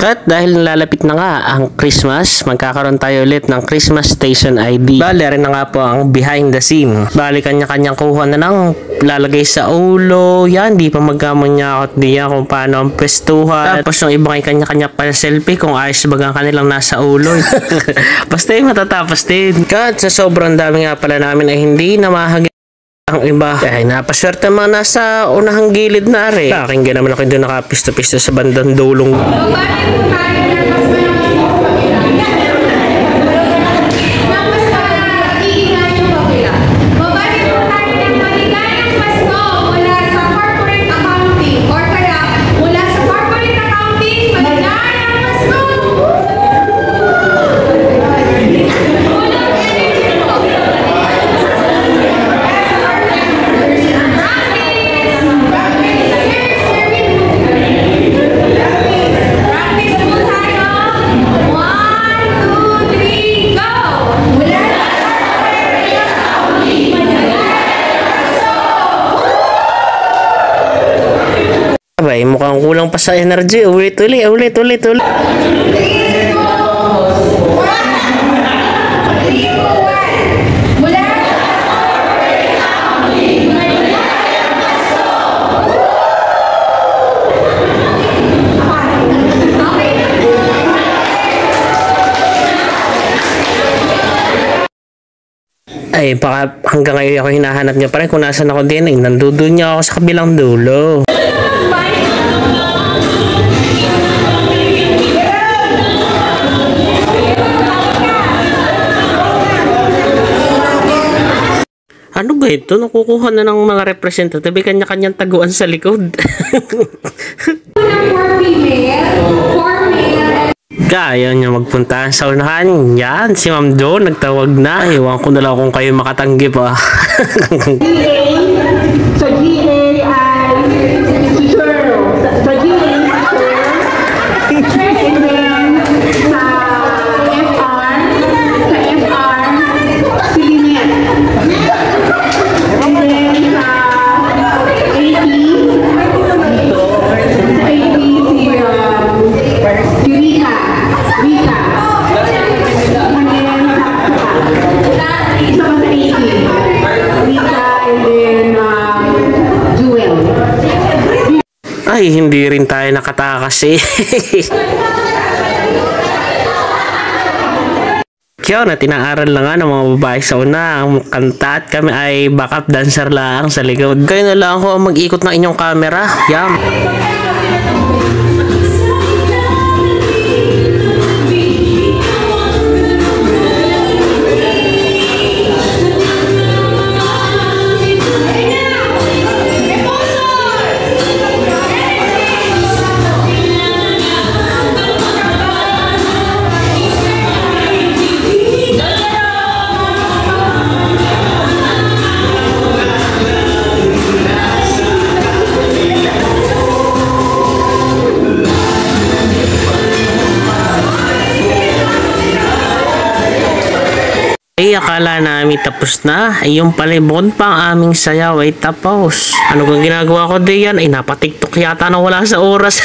At dahil nalalapit na nga ang Christmas, magkakaroon tayo ulit ng Christmas Station ID. Bale, rin na nga po ang behind the scene. Bale, kanya-kanyang kuha na ng lalagay sa ulo. Yan, di pa magkamanyakot diyan kung paano ang pwestuhan. Tapos yung ibang ay kanya-kanya pa selfie kung ayos bagang kanilang nasa ulo. Basta yung matatapos din. At sa sobrang dami nga pala namin ay hindi na mahagi ang iba. Ay, napaswerte mga nasa unahang gilid na rin. Pakinggan naman ako doon nakapisto-pisto sa bandang dulong. Abay, mukhang kulang pa sa energy. Ulit. Ay, baka hanggang ngayon ako hinahanap niya pa rin kung nasan ako din. Nandudun niya ako sa kabilang dulo. Ano ba ito? Nakukuha na ng mga representative. Kanya-kanyang taguan sa likod. Kaya niya magpuntahan sa unahan. Yan, si Ma'am Jo nagtawag na. Iwan ko na lang kung kayo makatanggi pa. Sa GA ay si Cheryl. Sa GA si Cheryl. And then sa FR si Lynette. And then sa AP si Rika. Ay, hindi rin tayo nakatakas eh. Kaya na tinaaral na nga ng mga babae sa una ang kanta at kami ay backup dancer lang sa likod. Kayo na lang ako mag-ikot ng inyong camera. Yam. Ay, akala namin tapos na. Ay, yung palibon pa ang aming sayaw ay tapos. Ano kung ginagawa ko diyan? Ay, napatiktok yata na wala sa oras.